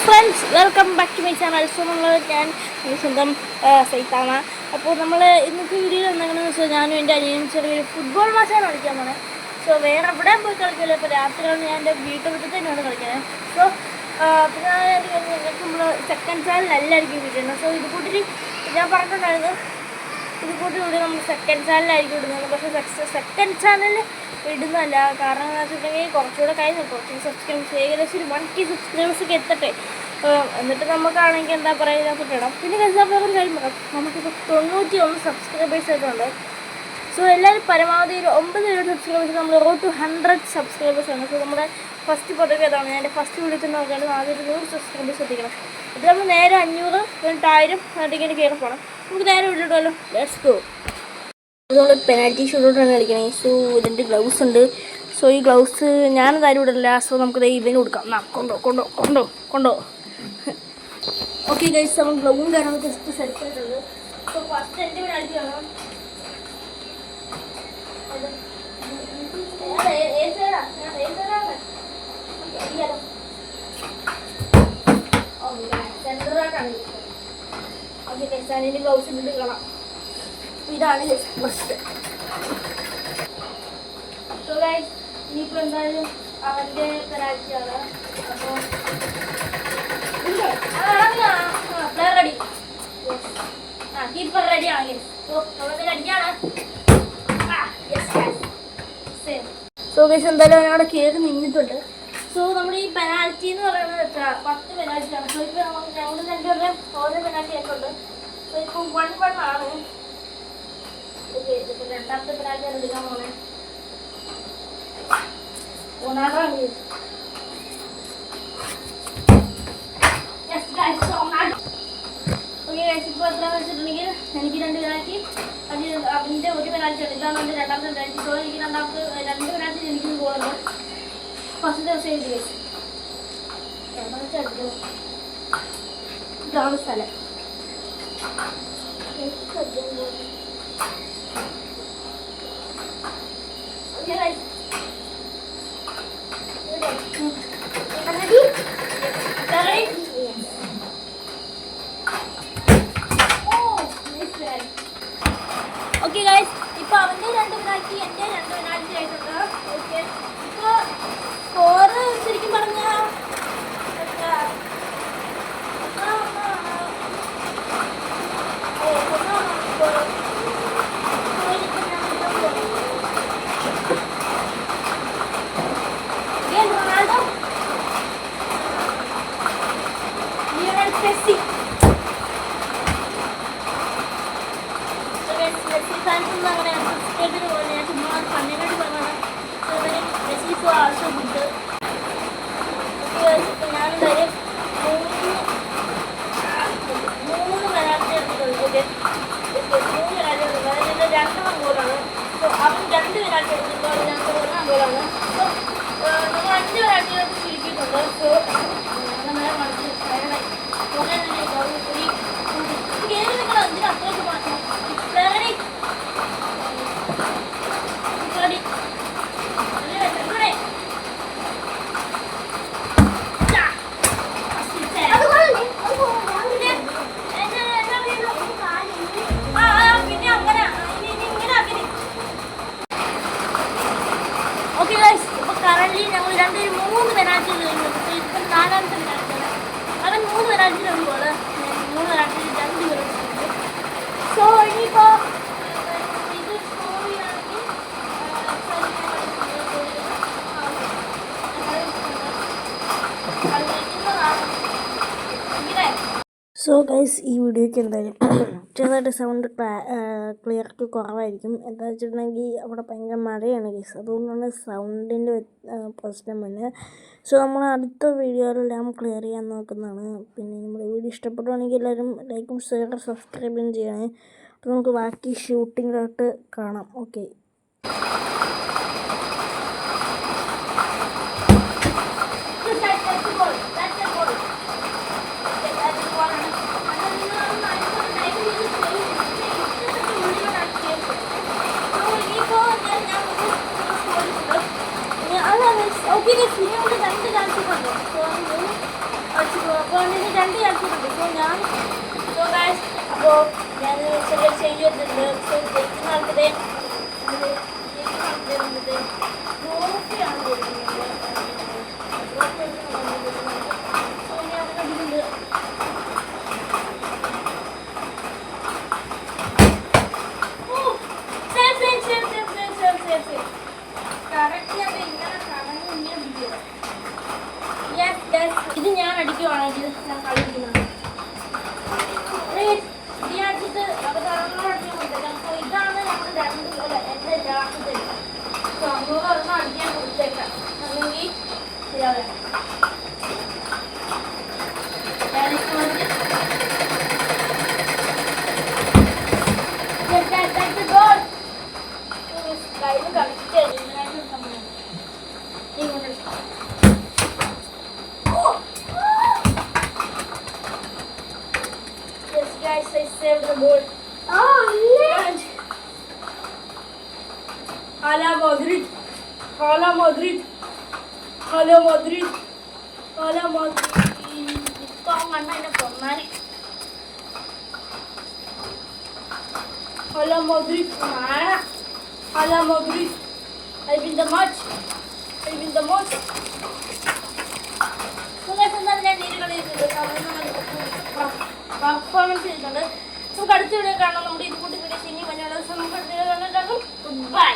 Friends, welcome back to my channel. So ഞാൻ സ്വന്തം സൈത്താണ്. അപ്പോൾ നമ്മൾ ഇന്നത്തെ വീഡിയോ എന്താണെന്ന് വെച്ചാൽ ഞാനും എൻ്റെ അനിയനും ചെറിയൊരു ഫുട്ബോൾ മാച്ചാണ് കളിക്കാൻ പോണേ. സോ വേറെ എവിടെയും പോയി കളിക്കില്ല. ഇപ്പോൾ രാത്രിയാണ് ഞാൻ എൻ്റെ വീട്ടുമുറ്റത്ത് തന്നെയാണ് കളിക്കുന്നത്. സോ പിന്നെ നമ്മൾ സെക്കൻഡ് ചാനലല്ലായിരിക്കും വീഡിയോ. സോ ഇത് കൂട്ടി ഞാൻ പറഞ്ഞിട്ടുണ്ടായിരുന്നു, ഇത് കൂട്ടി നമ്മൾ സെക്കൻഡ് ചാനലായിരിക്കും ഇടുന്നത്. പക്ഷേ സെക്കൻഡ് ചാനൽ ഇടുന്നതല്ല. കാരണം എന്താ വെച്ചിട്ടുണ്ടെങ്കിൽ കുറച്ചുകൂടെ കഴിഞ്ഞു, കുറച്ച് സബ്സ്ക്രൈബേഴ്സ് ഏകദേശം ഒരു 1K സബ്സ്ക്രൈബേഴ്സൊക്കെ എത്തട്ടെ. എന്നിട്ട് നമുക്കാണെങ്കിൽ എന്താ പറയുക ഇതിനകത്ത് ഇടണം. പിന്നെ കരുതാൻ കഴിയുമ്പോൾ നമുക്കിപ്പോൾ 91 സബ്സ്ക്രൈബേഴ്സ് ആയിട്ടുണ്ട്. സോ എല്ലാവരും പരമാവധി ഒരു 9 സബ്സ്ക്രൈബേഴ്സ് നമ്മൾ റോഡ് ടു 100 സബ്സ്ക്രൈബേഴ്സാണ്. സോ നമ്മുടെ ഫസ്റ്റ് പദവി അതാണ്. ഞാൻ എൻ്റെ ഫസ്റ്റ് വീഡിയോ തന്നെ നോക്കുകയാണെങ്കിൽ ആദ്യം 100 സബ്സ്ക്രൈബേഴ്സ് എത്തിക്കണം. ഇത് നമ്മൾ നേരെ 500 എന്നിട്ട് 1000 എന്നിട്ട് കയറി പോകണം. നമുക്ക് നേരെ വിട്ടിട്ടുമല്ലോ. Let's go. നമ്മൾ പെനാൽറ്റി ഷൂട്ടോട്ടാണ് കളിക്കണേ. സോ ഇതിൻ്റെ ഗ്ലൗസ് ഉണ്ട്. സോ ഈ ഗ്ലൗസ് ഞാനത് ആരും ഇടില്ല. സോ നമുക്കത് ഇവന് കൊടുക്കാം. കൊണ്ടോ ഓക്കെ ഗൈസ്, നമ്മൾ ഗ്ലൗവും കാരണം ജസ്റ്റ് സെറ്റ് ചെയ്തിട്ടുണ്ട്. സോ ഫസ്റ്റ് എൻ്റെ പെനാൽറ്റി ആണ്. സെൻറ്ററായിട്ടാണ്. ഓക്കെ ഗൈസ്, അതിൻ്റെ ഗ്ലൗസ് ഇട്ടിട്ട് കാണാം. ഇതാണ് ഫസ്റ്റ്. സോ ഗൈസ്, ഇനിയിപ്പോൾ എന്തായാലും അവൻ്റെ പെനാൽറ്റിയാണ്. അപ്പോൾ പ്ലെയർ റെഡി, കീപ്പർ റെഡി ആണ്. സോ നമ്മളത് റെഡിയാണ്. സോ ഗൈസ്, എന്തായാലും അവിടെ കയറി നിന്നിട്ടുണ്ട്. സോ നമ്മൾ ഈ പെനാൽറ്റി എന്ന് പറയുന്നത് എത്ര 10 പെനാൽറ്റിയാണ്. സോ ഇപ്പോൾ ഞങ്ങൾ രണ്ടുപേരുടെയും ഓരോ പെനാൽറ്റി ആയിട്ടുണ്ട്. സോ ഇപ്പോൾ 1-1 ആണ്. ഓക്കെ, ഇതിപ്പോൾ രണ്ടാമത്തെ പെനാൽറ്റിയാണ് എടുക്കാൻ പോണേ. റൊണാൾഡോ ഓക്കെ ഗൈസ്, ഇപ്പോൾ എത്രയാണെന്ന് വെച്ചിട്ടുണ്ടെങ്കിൽ എനിക്ക് 2 പെനാൽറ്റി, അതിൻ്റെ ഒരു പെനാൽറ്റി ഉണ്ട്. ഇതാണ് എൻ്റെ രണ്ടാമത്തെ പെനാൽറ്റി. സോ എനിക്ക് 2 പെനാൽറ്റി എനിക്ക് പോകുന്നുണ്ട്. ഫസ്റ്റ് ദിവസം എഴുതി ഗൈസ്, ഇതാണ് സ്ഥലം. ഓക്കെ ഗൈസ്, ഇപ്പോൾ അവൻ്റെ 2 പെനാൽറ്റി, എൻ്റെ 2 പെനാൽറ്റി ആയിട്ടുണ്ട്. ഓക്കെ, ഇപ്പോൾ സ്കോറ് ശരിക്കും പറഞ്ഞാൽ റൊണാൾഡോ, ലിയോണൽ മെസ്സി. അങ്ങനെ സബ്സ്ക്രൈബിന് പോലെ ഞാൻ ചുമ്മാ കണ്ണിനോട് പറഞ്ഞതാണ്. Messi so also good. ഞാനെന്തായാലും 3 പെനാൽറ്റി എടുത്തിട്ടുണ്ട്. ഓക്കെ, 3 പെനാൽറ്റി എടുത്തിട്ടുണ്ട്. അതിൻ്റെ 2 ഗോളാണ്. സോ അവൻ 2 പെനാൽറ്റി എടുത്തിട്ടുണ്ട്. അത് ഞങ്ങൾക്ക് 1 ഗോളാണ്. സോ നമ്മൾ 5 പെനാൽറ്റികൾക്ക് ചുരുക്കിയിട്ടുണ്ട്. സോ നമ്മളെ മനസ്സിൽ കയറി നിങ്ങൾ എന്തിനും അത്രയ്ക്ക് മാറ്റണം. റെഡി ഓക്കെ ഗൈസ്, ഇപ്പോൾ കറൻറ്റ്ലി ഞങ്ങൾ 3 പെനാൽറ്റി കഴിഞ്ഞു. ഇപ്പം 4ാമത്തെ പെനാൽറ്റിയാണ്. അവൻ 3 പെനാൽറ്റി വരുമ്പോൾ 3 പെനാൽറ്റി 2 പേരുണ്ട്. സോ ഇനിയിപ്പോൾ ഇത് സ്കോർ ചെയ്യുകയാണെങ്കിൽ സോ ഗൈസ്, ഈ വീഡിയോയ്ക്ക് എന്തായാലും ചെറുതായിട്ട് സൗണ്ട് ക്ലിയർക്ക് കുറവായിരിക്കും. എന്താ വെച്ചിട്ടുണ്ടെങ്കിൽ അവിടെ ഭയങ്കര മഴയാണ് ഗൈസ്, അതുകൊണ്ടാണ് സൗണ്ടിൻ്റെ പ്രശ്നം വന്നത്. സോ നമ്മൾ അടുത്ത വീഡിയോയിലെല്ലാം ക്ലിയർ ചെയ്യാൻ നോക്കുന്നതാണ്. പിന്നെ നമ്മുടെ വീഡിയോ ഇഷ്ടപ്പെടുവാണെങ്കിൽ എല്ലാവരും ലൈക്കും ഷെയറും സബ്സ്ക്രൈബും ചെയ്യണേ. അപ്പോൾ നമുക്ക് ബാക്കി ഷൂട്ടിങ്ങിലോട്ട് കാണാം. ഓക്കെ, ഓക്കെ, ഇനി 2 ചാൻസ് ഉണ്ട്. സോ 3 അടിച്ചു പോകാം. അപ്പോൾ അതിന് 2 ചാൻസുണ്ട്. അപ്പോൾ ഞാൻ ചെറിയ ചേഞ്ച് ചെയ്തിട്ടുണ്ട്. സോ ജയിക്കുന്ന ആൾക്കതെ ട്രോഫിയാണ് കൊടുക്കുന്നത്. ഇത് ഞാൻ അടിക്കുവാണെങ്കിൽ ഞാൻ കളിക്കുന്നത് ഇതാണ് ഞങ്ങൾ 2 എൻ്റെ ലാസ്റ്റ്. സോ അങ്ങോട്ട് ഒരെണ്ണം അടിക്കാൻ കൊടുത്തേക്കാം, അല്ലെങ്കിൽ ശരിയാവില്ല. Guys, I saved the ball. And Hala Madrid. Hala Madrid. Hala Madrid. Hala Madrid. Ipang mana ina pernah. Hala Madrid. Mana? Hala Madrid. I win the match. I win the match. Sungai ഞാൻ performance ചെയ്തിട്ടുണ്ട്. നമുക്ക് അടുത്ത video കാണാം. നമ്മുടെ ഇത് കൂട്ടി videos ഇനി മഞ്ഞ ദിവസം നമുക്ക് അടുത്ത വീഡിയോ കാണാം. Good bye.